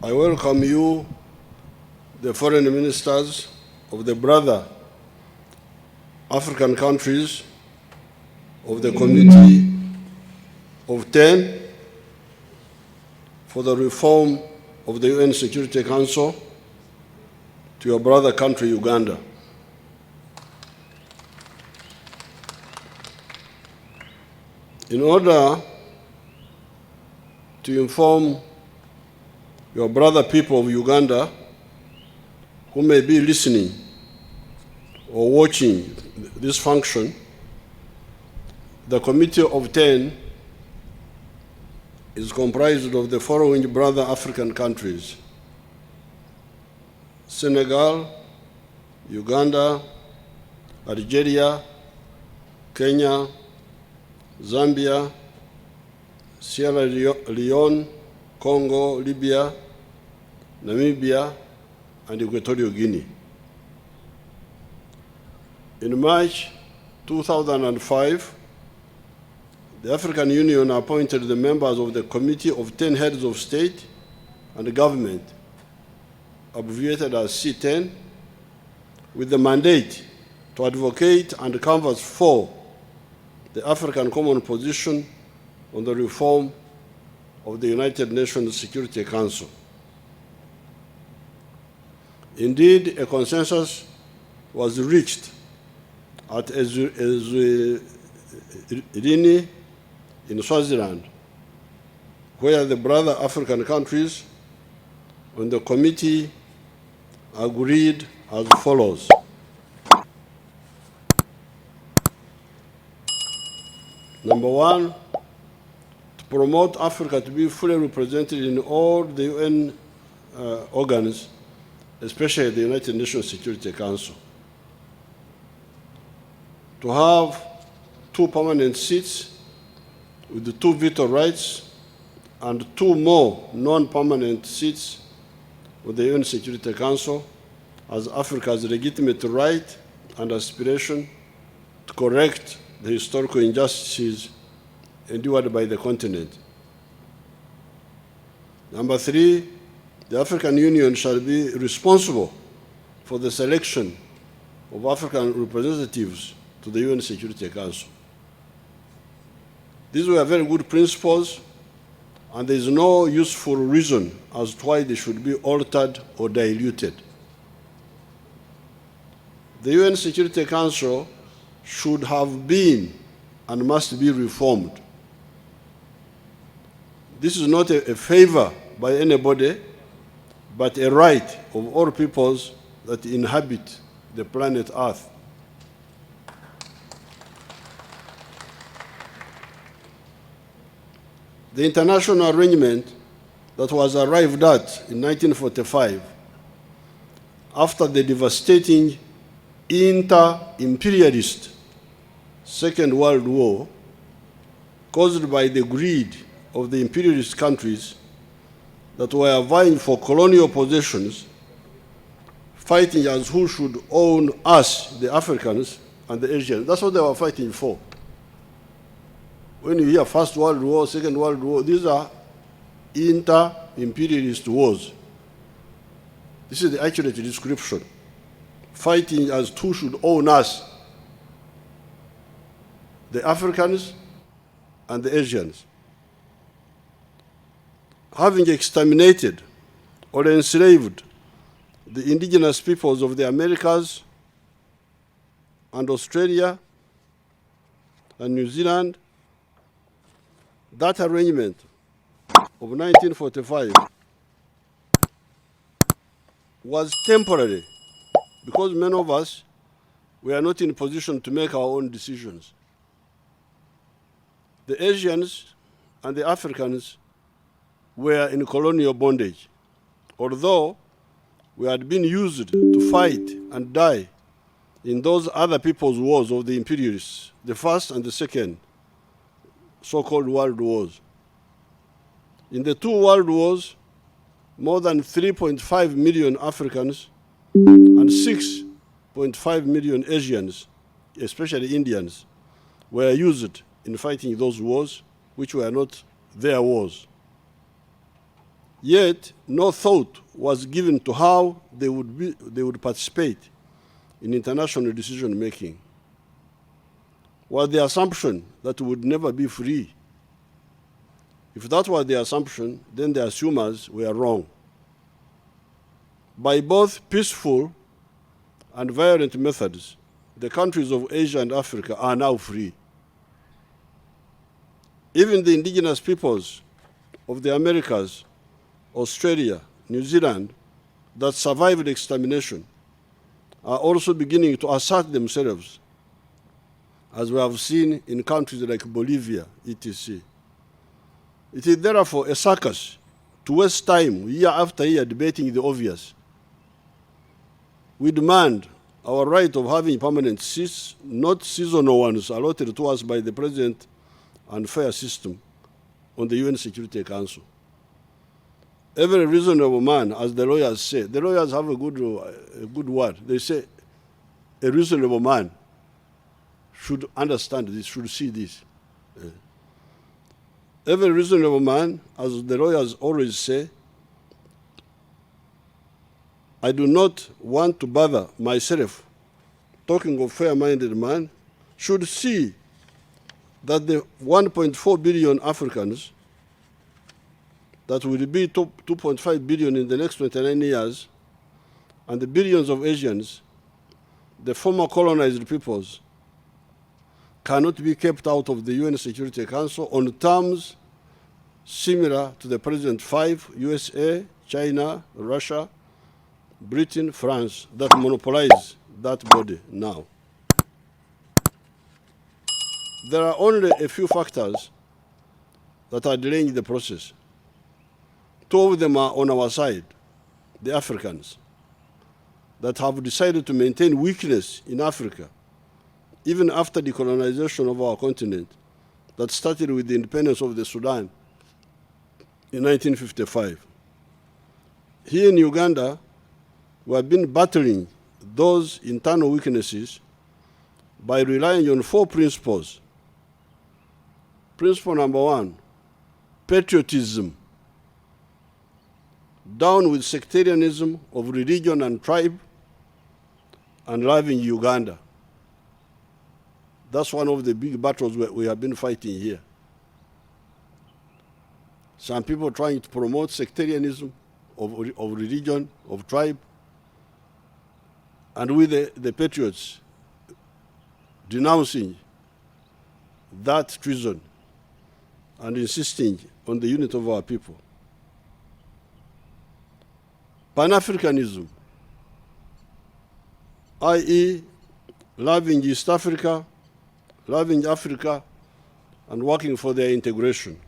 I welcome you, the foreign ministers of the brother African countries of the Committee of 10 for the reform of the UN Security Council to your brother country, Uganda. In order to inform your brother people of Uganda who may be listening or watching this function, the Committee of 10 is comprised of the following brother African countries: Senegal, Uganda, Algeria, Kenya, Zambia, Sierra Leone, Congo, Libya, Namibia, and Equatorial Guinea. In March 2005, the African Union appointed the members of the Committee of 10 Heads of State and Government, abbreviated as C10, with the mandate to advocate and canvass for the African Common Position on the reform of the United Nations Security Council. Indeed, a consensus was reached at Eswatini in Swaziland, where the brother African countries on the committee agreed as follows. Number one, to promote Africa to be fully represented in all the UN organs, especially the United Nations Security Council. To have 2 permanent seats with 2 veto rights and 2 more non-permanent seats with the UN Security Council as Africa's legitimate right and aspiration to correct the historical injustices endured by the continent. Number 3, the African Union shall be responsible for the selection of African representatives to the UN Security Council. These were very good principles, and there is no useful reason as to why they should be altered or diluted. The UN Security Council should have been and must be reformed. This is not a favor by anybody, but a right of all peoples that inhabit the planet Earth. The international arrangement that was arrived at in 1945, after the devastating inter-imperialist Second World War, caused by the greed of the imperialist countries that were vying for colonial possessions, fighting as who should own us, the Africans and the Asians. That's what they were fighting for. When you hear First World War, Second World War, these are inter-imperialist wars. This is the accurate description. Fighting as who should own us, the Africans and the Asians. Having exterminated or enslaved the indigenous peoples of the Americas and Australia and New Zealand, that arrangement of 1945 was temporary because many of us were not in a position to make our own decisions. The Asians and the Africans were in colonial bondage, although we had been used to fight and die in those other people's wars of the imperialists, the first and the second so-called world wars. In the 2 world wars, more than 3.5 million Africans and 6.5 million Asians, especially Indians, were used in fighting those wars, which were not their wars. Yet, no thought was given to how they would participate in international decision-making. Was the assumption that we would never be free? If that was the assumption, then the assumers were wrong. By both peaceful and violent methods, the countries of Asia and Africa are now free. Even the indigenous peoples of the Americas, Australia, New Zealand, that survived extermination are also beginning to assert themselves, as we have seen in countries like Bolivia, etc. It is therefore a circus to waste time year after year debating the obvious. We demand our right of having permanent seats, not seasonal ones allotted to us by the present unfair system on the UN Security Council. Every reasonable man, as the lawyers say, the lawyers have a good word. They say a reasonable man should understand this, should see this. Every reasonable man, as the lawyers always say, I do not want to bother myself talking of fair-minded man, should see that the 1.4 billion Africans that will be 2.5 billion in the next 29 years, and the billions of Asians, the former colonized peoples, cannot be kept out of the UN Security Council on terms similar to the present 5, USA, China, Russia, Britain, France, that monopolize that body now. There are only a few factors that are delaying the process. 2 of them are on our side, the Africans, that have decided to maintain weakness in Africa, even after the colonization of our continent that started with the independence of the Sudan in 1955. Here in Uganda, we have been battling those internal weaknesses by relying on 4 principles. Principle number 1, patriotism. Down with sectarianism of religion and tribe, and loving Uganda. That's one of the big battles we have been fighting here. Some people trying to promote sectarianism of religion, of tribe, and with the patriots denouncing that treason and insisting on the unity of our people. Pan-Africanism, i.e. loving East Africa, loving Africa, and working for their integration.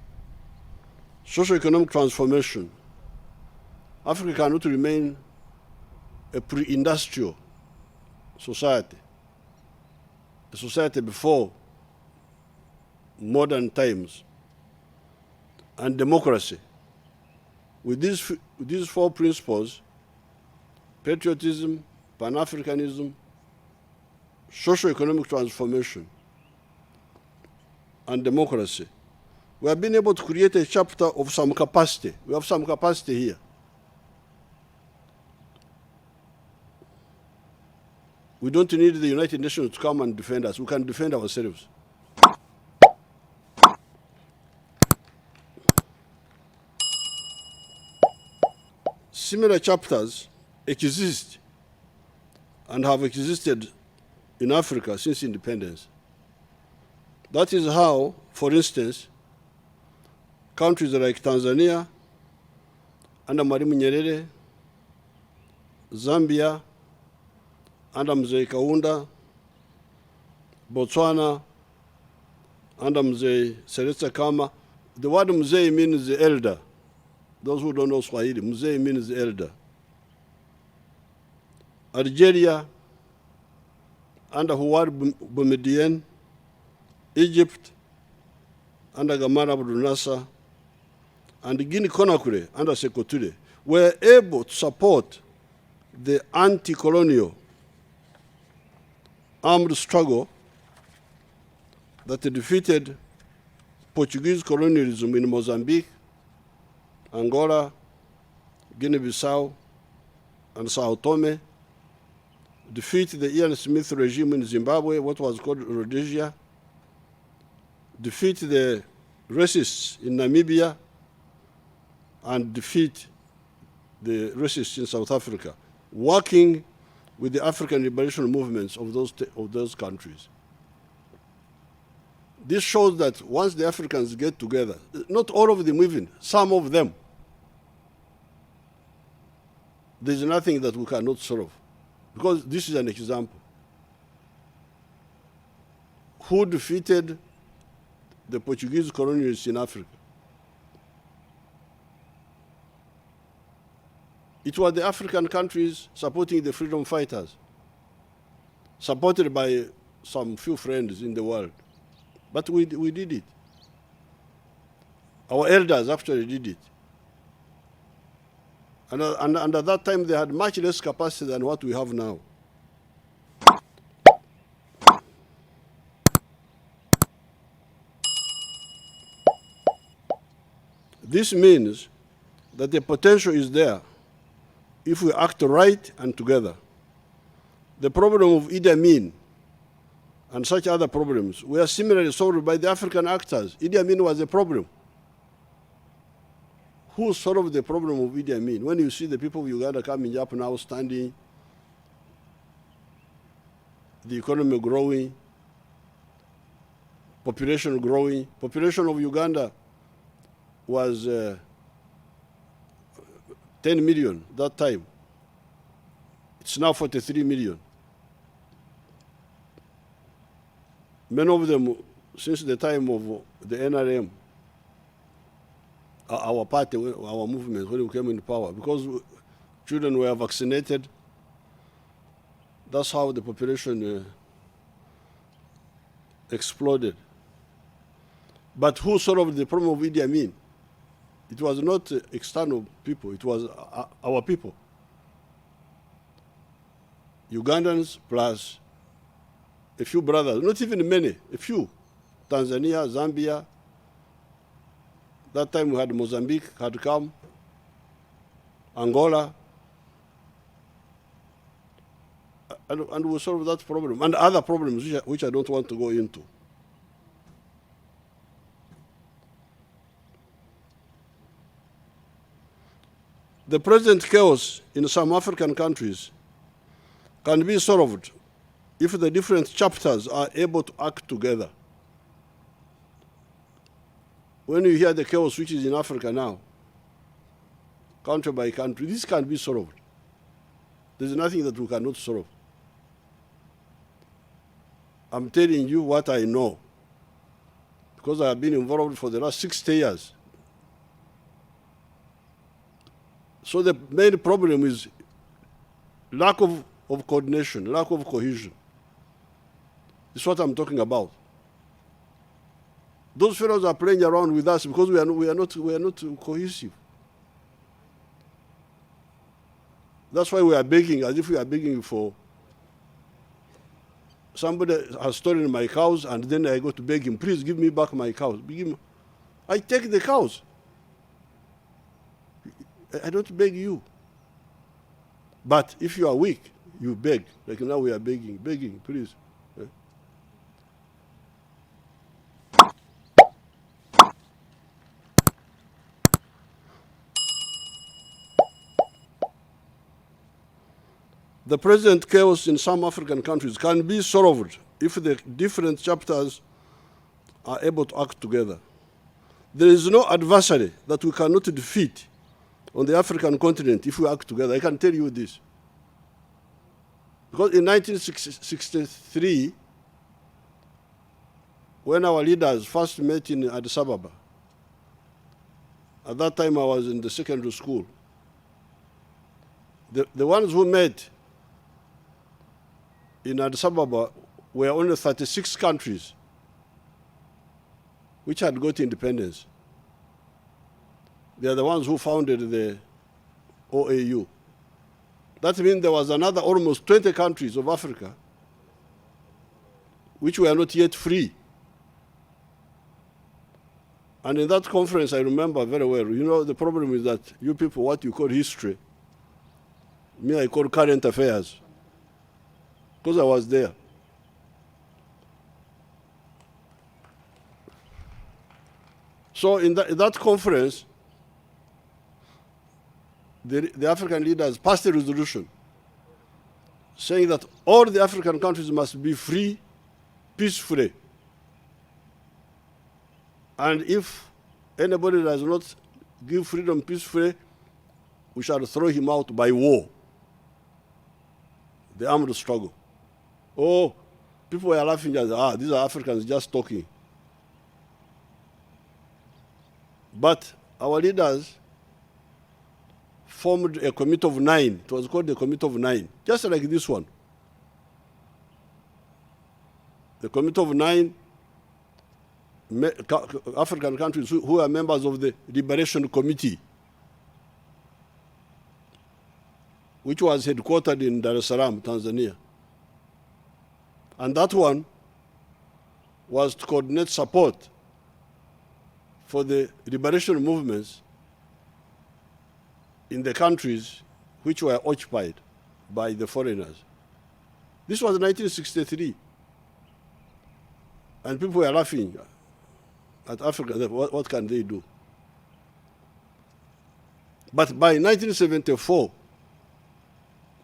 Socio-economic transformation. Africa cannot remain a pre-industrial society, a society before modern times. And democracy. With these 4 principles, patriotism, Pan-Africanism, socio-economic transformation, and democracy, we have been able to create a chapter of some capacity. We have some capacity here. We don't need the United Nations to come and defend us. We can defend ourselves. Similar chapters exist and have existed in Africa since independence. That is how, for instance, countries like Tanzania, under Mwalimu Nyerere, Zambia, under Mzee Kaunda, Botswana, under Mzee Seretse Khama. The word Mzee means the elder. Those who don't know Swahili, Mzee means the elder. Algeria, under Houari Boumediene, Egypt, under Gamal Abdel Nasser, and Guinea-Conakry, under Sékou Touré, were able to support the anti-colonial armed struggle that defeated Portuguese colonialism in Mozambique, Angola, Guinea-Bissau, and Sao Tome, defeat the Ian Smith regime in Zimbabwe, what was called Rhodesia, defeat the racists in Namibia, and defeat the racists in South Africa, working with the African liberation movements of those countries. This shows that once the Africans get together, not all of them even, some of them, there's nothing that we cannot solve. Because this is an example. Who defeated the Portuguese colonialists in Africa? It was the African countries supporting the freedom fighters, supported by some few friends in the world. But we did it. Our elders actually did it. And at that time, they had much less capacity than what we have now. This means that the potential is there if we act right and together. The problem of Idi Amin and such other problems were similarly solved by the African actors. Idi Amin was a problem. Who solved the problem of Idi Amin? When you see the people of Uganda coming up now, standing, the economy growing, population growing. Population of Uganda was 10 million that time. It's now 43 million. Many of them, since the time of the NRM, our party, our movement, when we came into power, because children were vaccinated, that's how the population exploded. But who solved the problem of Idi Amin? It was not external people, it was our people. Ugandans plus a few brothers, not even many, a few. Tanzania, Zambia. That time we had Mozambique had come, Angola, and we solved that problem, and other problems which I don't want to go into. The present chaos in some African countries can be solved if the different chapters are able to act together. When you hear the chaos which is in Africa now, country by country, this can be solved. There's nothing that we cannot solve. I'm telling you what I know, because I have been involved for the last 60 years. So the main problem is lack of coordination, lack of cohesion. This is what I'm talking about. Those fellows are playing around with us because we are not cohesive. That's why we are begging, as if we are begging for somebody has stolen my cows, and then I go to beg him, please give me back my cows. I take the cows. I don't beg you. But if you are weak, you beg. Like now we are begging, please. The present chaos in some African countries can be solved if the different chapters are able to act together. There is no adversary that we cannot defeat on the African continent if we act together. I can tell you this. Because in 1963, when our leaders first met in Addis Ababa, at that time I was in the secondary school, the ones who met in Addis Ababa were only 36 countries which had got independence. They are the ones who founded the OAU. That means there was another almost 20 countries of Africa which were not yet free. And in that conference, I remember very well, you know, the problem is that you people, what you call history, me, I call current affairs, because I was there. So in that conference, the African leaders passed a resolution saying that all the African countries must be free, peacefully. And if anybody does not give freedom peacefully, we shall throw him out by war, the armed struggle. Oh, people were laughing at, these are Africans just talking. But our leaders formed a committee of 9. It was called the Committee of 9, just like this one. The Committee of 9 African countries who are members of the Liberation Committee, which was headquartered in Dar es Salaam, Tanzania. And that one was to coordinate support for the liberation movements in the countries which were occupied by the foreigners. This was 1963. And people were laughing at Africa, what can they do? But by 1974,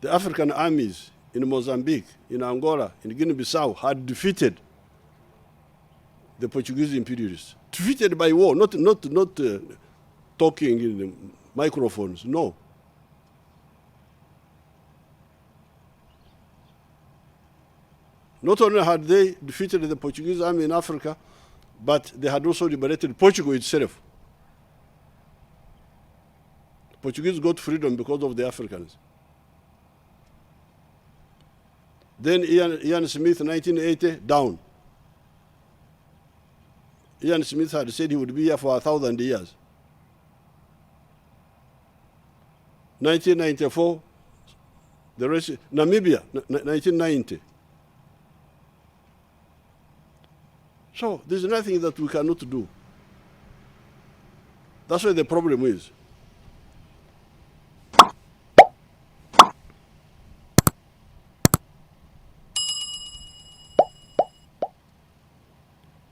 the African armies in Mozambique, in Angola, in Guinea-Bissau had defeated the Portuguese imperialists. Defeated by war, not talking in the microphones, no. Not only had they defeated the Portuguese army in Africa, but they had also liberated Portugal itself. The Portuguese got freedom because of the Africans. Then Ian Smith, 1980, down. Ian Smith had said he would be here for 1,000 years. 1994, the rest, Namibia, 1990. So there's nothing that we cannot do. That's where the problem is.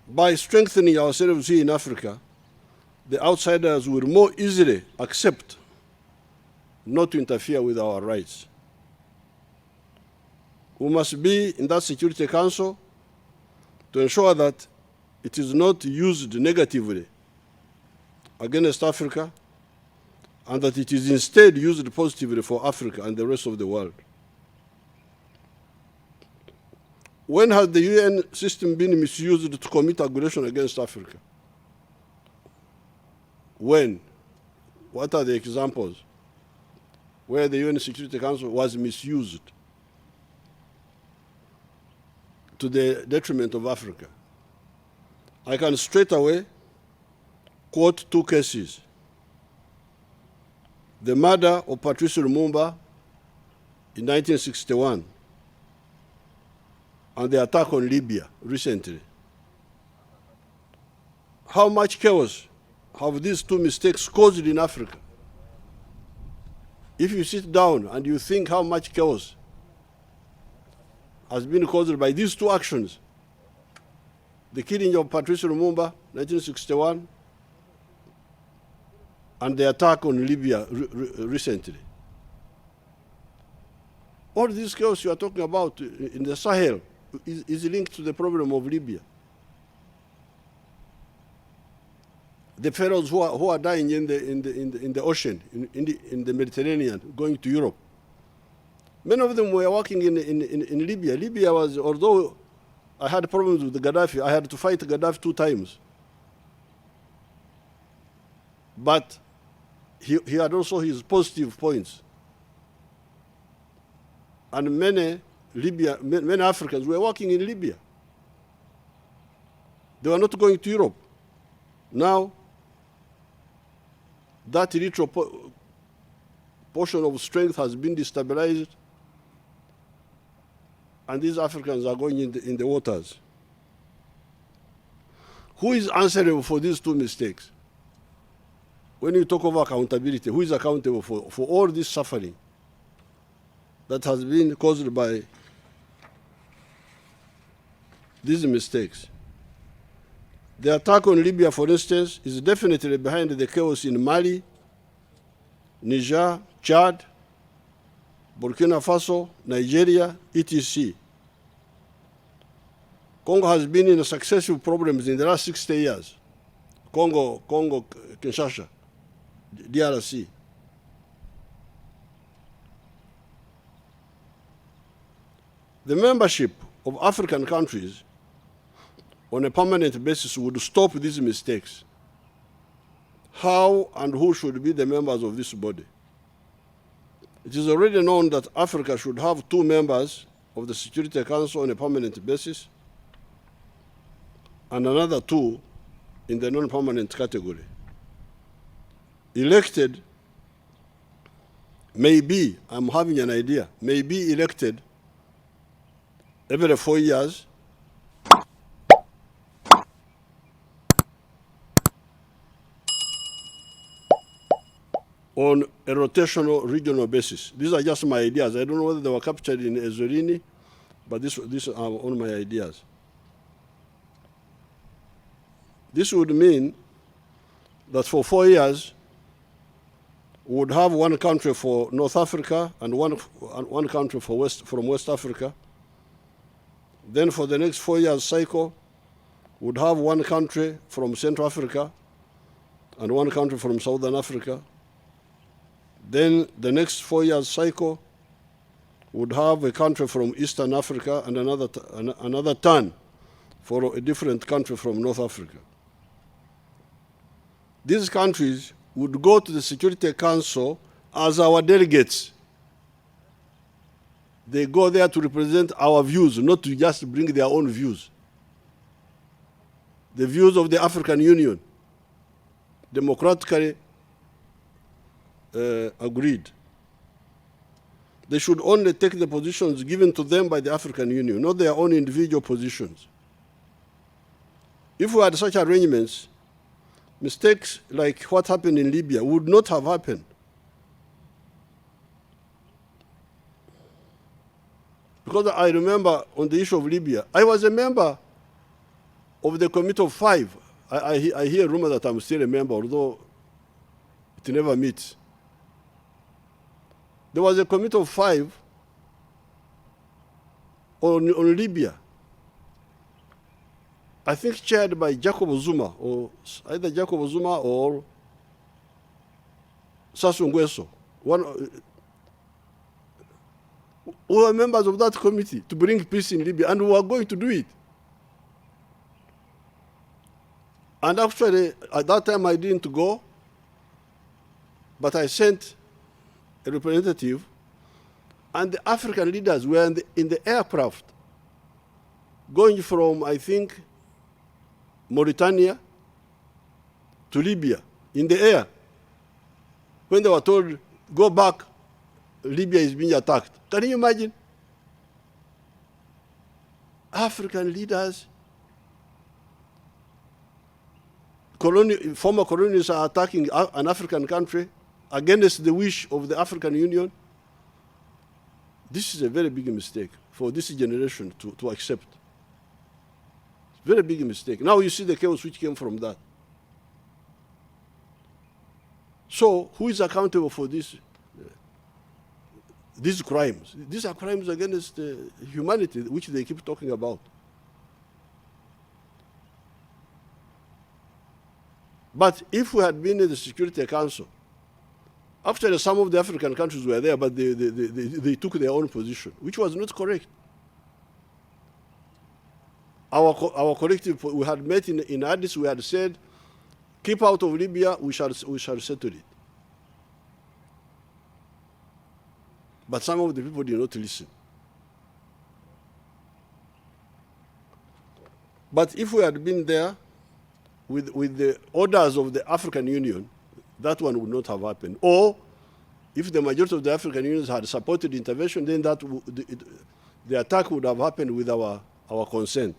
By strengthening ourselves here in Africa, the outsiders will more easily accept not to interfere with our rights. We must be in that Security Council to ensure that it is not used negatively against Africa, and that it is instead used positively for Africa and the rest of the world. When has the UN system been misused to commit aggression against Africa? When? What are the examples where the UN Security Council was misused to the detriment of Africa? I can straight away quote 2 cases. The murder of Patrice Lumumba in 1961 and the attack on Libya recently. How much chaos have these 2 mistakes caused in Africa? If you sit down and you think how much chaos has been caused by these 2 actions, the killing of Patrice Lumumba, 1961, and the attack on Libya recently. All this chaos you are talking about in the Sahel is linked to the problem of Libya. The fellows who are dying in the ocean, in the Mediterranean, going to Europe. Many of them were working in Libya. Libya was, although I had problems with Gaddafi, I had to fight Gaddafi 2 times. But he had also his positive points. And many Africans were working in Libya. They were not going to Europe. Now, that little portion of strength has been destabilized, and these Africans are going in the waters. Who is answerable for these two mistakes? When you talk of accountability, who is accountable for all this suffering that has been caused by these mistakes? The attack on Libya, for instance, is definitely behind the chaos in Mali, Niger, Chad, Burkina Faso, Nigeria, etc. Congo has been in successive problems in the last 60 years. Congo, Kinshasa, DRC. The membership of African countries on a permanent basis would stop these mistakes. How and who should be the members of this body? It is already known that Africa should have 2 members of the Security Council on a permanent basis and another 2 in the non-permanent category. Elected, maybe, I'm having an idea, may be elected every 4 years on a rotational regional basis. These are just my ideas. I don't know whether they were captured in Ezorini, but these are all my ideas. This would mean that for 4 years, we would have 1 country for North Africa and one country from West Africa. Then for the next 4 years cycle, we would have 1 country from Central Africa and 1 country from Southern Africa. Then the next 4 years cycle would have a country from Eastern Africa and another turn for a different country from North Africa. These countries would go to the Security Council as our delegates. They go there to represent our views, not to just bring their own views. The views of the African Union, democratically agreed. They should only take the positions given to them by the African Union, not their own individual positions. If we had such arrangements, mistakes like what happened in Libya would not have happened. Because I remember on the issue of Libya, I was a member of the Committee of 5. I hear a rumor that I'm still a member, although it never meets. There was a Committee of 5 on Libya. I think chaired by Jacob Zuma, or either Jacob Zuma or Sassou Nguesso. We were members of that committee to bring peace in Libya, and we were going to do it. And actually, at that time, I didn't go, but I sent a representative, and the African leaders were in the aircraft going from, I think, Mauritania to Libya, in the air. When they were told, go back, Libya is being attacked. Can you imagine? African leaders, former colonials are attacking an African country against the wish of the African Union. This is a very big mistake for this generation to accept. Very big mistake. Now you see the chaos which came from that. So who is accountable for these crimes? These are crimes against humanity, which they keep talking about. But if we had been in the Security Council, actually some of the African countries were there, but they took their own position, which was not correct. Our collective, we had met in Addis, we had said, keep out of Libya, we shall settle it. But some of the people did not listen. But if we had been there with the orders of the African Union, that one would not have happened. Or if the majority of the African Unions had supported intervention, then the attack would have happened with our consent.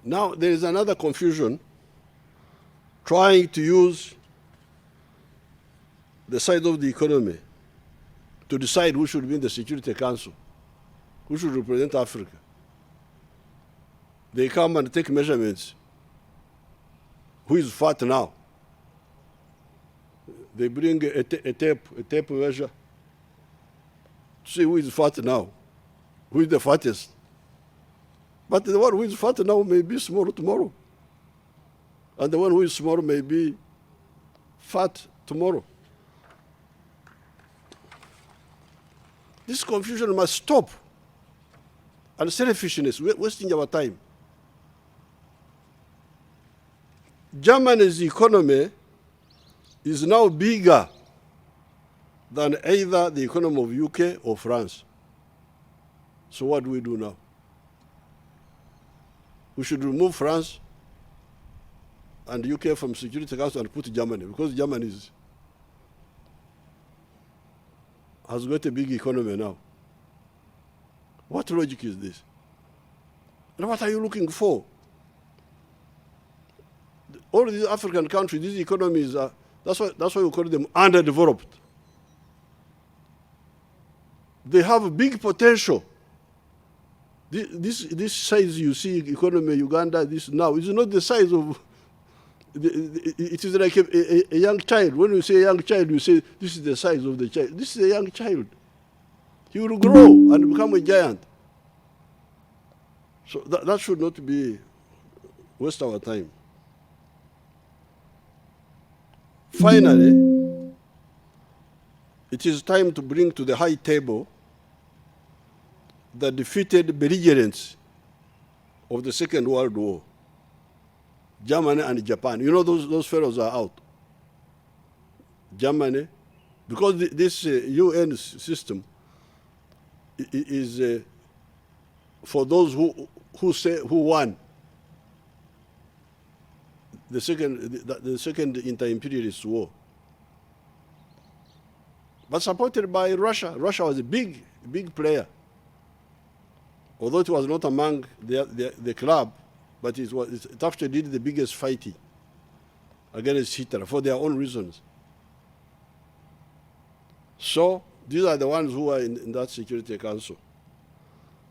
Now there is another confusion, trying to use the size of the economy to decide who should be in the Security Council, who should represent Africa. They come and take measurements. Who is fat now? They bring a tape measure to see who is fat now, who is the fattest. But the one who is fat now may be small tomorrow. And the one who is small may be fat tomorrow. This confusion must stop. And selfishness, we're wasting our time. Germany's economy is now bigger than either the economy of UK or France. So what do we do now? We should remove France and UK from Security Council and put Germany, because Germany has got a big economy now. What logic is this? And what are you looking for? All these African countries, these economies are, that's why we call them underdeveloped. They have a big potential. This size you see, economy, Uganda, this now, is not the size of, it is like a young child. When you say a young child, you say this is the size of the child. This is a young child. He will grow and become a giant. So that should not be waste our time. Finally, it is time to bring to the high table the defeated belligerents of the Second World War, Germany and Japan. You know, those fellows are out. Germany, because this UN system is for those who won the second inter-imperialist war, but supported by Russia. Russia was a big player, although it was not among the club, but it actually did the biggest fighting against Hitler for their own reasons. So these are the ones who are in that Security Council.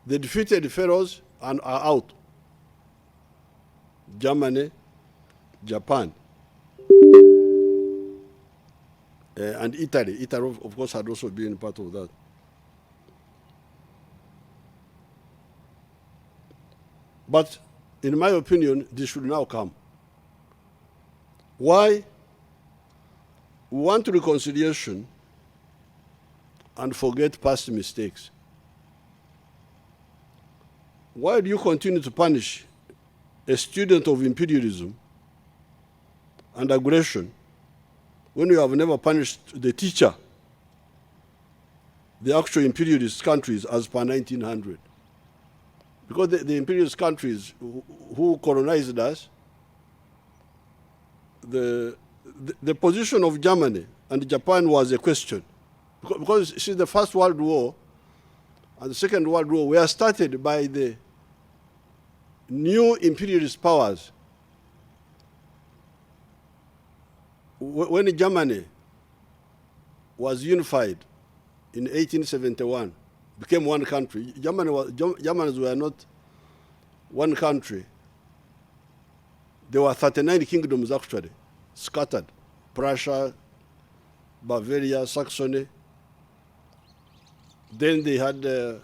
The defeated fellows are out. Germany, Japan, and Italy. Italy, of course, had also been part of that. But in my opinion, this should now come. Why? We want reconciliation and forget past mistakes. Why do you continue to punish a student of imperialism and aggression when you have never punished the teacher, the actual imperialist countries, as per 1900? Because the imperialist countries who colonized us, the position of Germany and Japan was a question. Because see, the First World War and the Second World War were started by the new imperialist powers. When Germany was unified in 1871, became one country. Germans were not one country. There were 39 kingdoms actually, scattered. Prussia, Bavaria, Saxony. Then they had a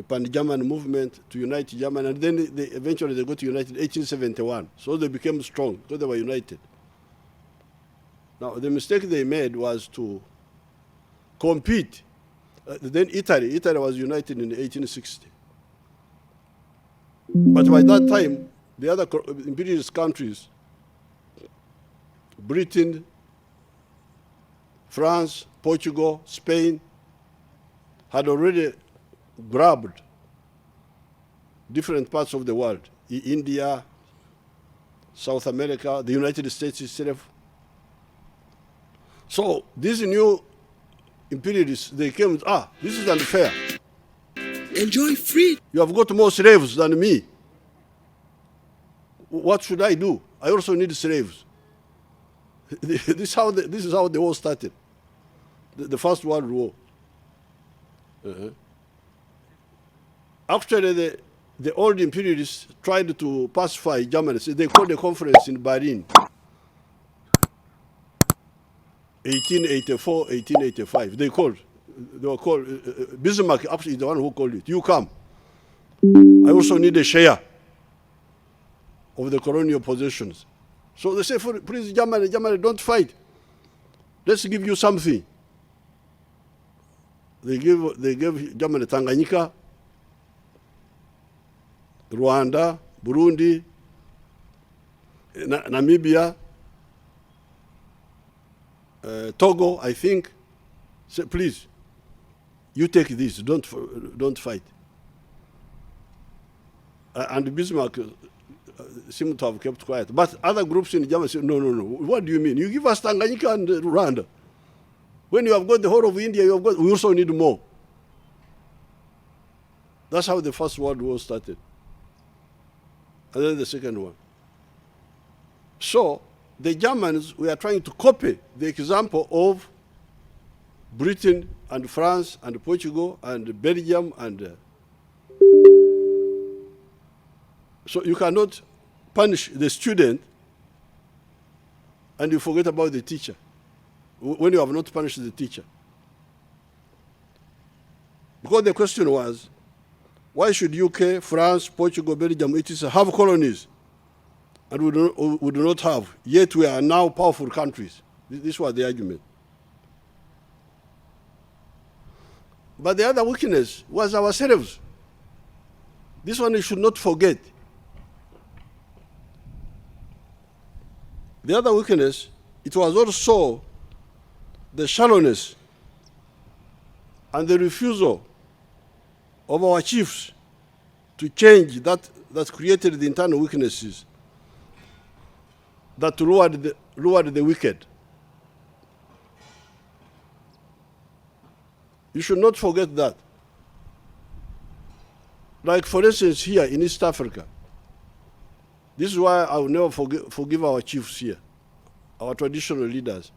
pan-German movement to unite Germany, and then eventually they got united in 1871. So they became strong, because they were united. Now, the mistake they made was to compete. Then Italy was united in 1860. But by that time, the other imperialist countries, Britain, France, Portugal, Spain, had already grabbed different parts of the world. India, South America, the United States itself. So these new imperialists, they came with, this is unfair. Enjoy free. You have got more slaves than me. what should I do? I also need slaves. This is how the war started, the First World War. Actually, the old imperialists tried to pacify Germany. So they called a conference in Berlin, 1884, 1885. They were called, Bismarck actually is the one who called it. You come. I also need a share of the colonial possessions. So they say, please, Germany, don't fight. Let's give you something. They gave Germany Tanganyika, Rwanda, Burundi, Namibia, Togo, I think. Say, please, you take this, don't fight. And Bismarck seemed to have kept quiet. But other groups in Germany said, no. What do you mean? You give us Tanganyika and Rwanda. When you have got the whole of India, we also need more. That's how the First World War started. And then the second one. So the Germans were trying to copy the example of Britain and France and Portugal and Belgium and so you cannot punish the student and you forget about the teacher when you have not punished the teacher. Because the question was, why should UK, France, Portugal, Belgium, etc. have colonies and we do not have, yet we are now powerful countries? This was the argument. But the other weakness was ourselves. This one we should not forget. The other weakness, it was also the shallowness and the refusal of our chiefs to change that created the internal weaknesses that lured the wicked. You should not forget that. Like, for instance, here in East Africa, this is why I will never forgive our chiefs here, our traditional leaders.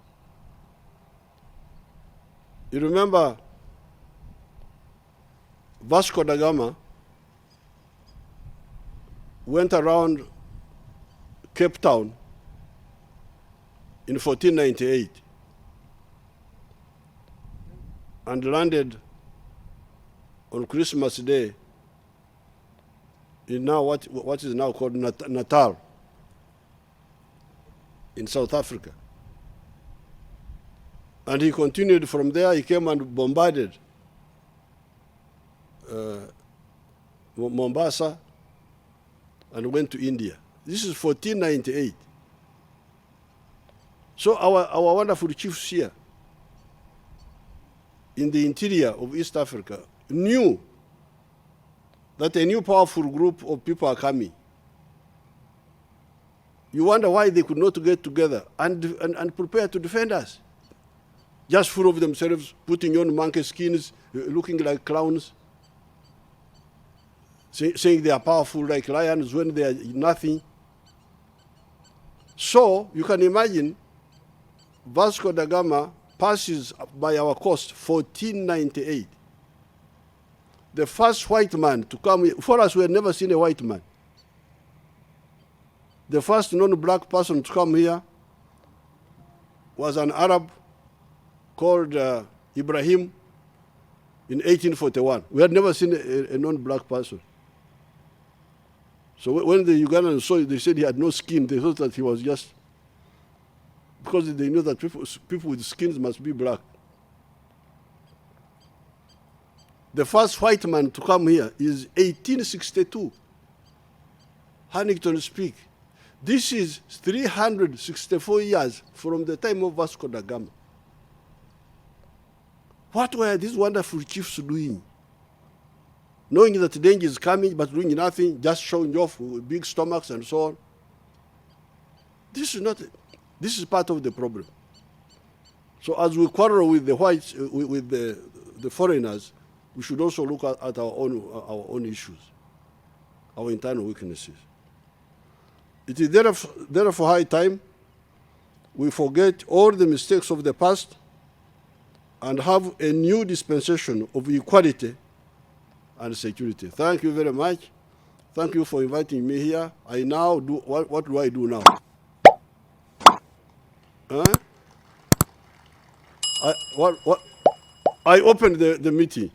You remember Vasco da Gama went around Cape Town in 1498 and landed on Christmas Day in now what is now called Natal in South Africa. And he continued from there. He came and bombarded Mombasa and went to India. This is 1498. So our wonderful chiefs here in the interior of East Africa knew that a new powerful group of people are coming. You wonder why they could not get together and prepare to defend us. Just full of themselves, putting on monkey skins, looking like clowns, saying they are powerful like lions when they are nothing. So you can imagine Vasco da Gama passes by our coast 1498. The first white man to come here. For us, we had never seen a white man. The first non-black person to come here was an Arab called Ibrahim in 1841. We had never seen a non-black person. So when the Ugandans saw it, they said he had no skin. They thought that he was just, because they knew that people with skins must be black. The first white man to come here is 1862. Huntington Peak. This is 364 years from the time of Vasco da Gama. What were these wonderful chiefs doing? Knowing that danger is coming, but doing nothing, just showing off with big stomachs and so on. This is part of the problem. So as we quarrel with the whites, with the foreigners, we should also look at our own issues, our internal weaknesses. It is therefore high time we forget all the mistakes of the past and have a new dispensation of equality and security. Thank you very much. Thank you for inviting me here. I now do, what do I do now? Huh? I opened the meeting.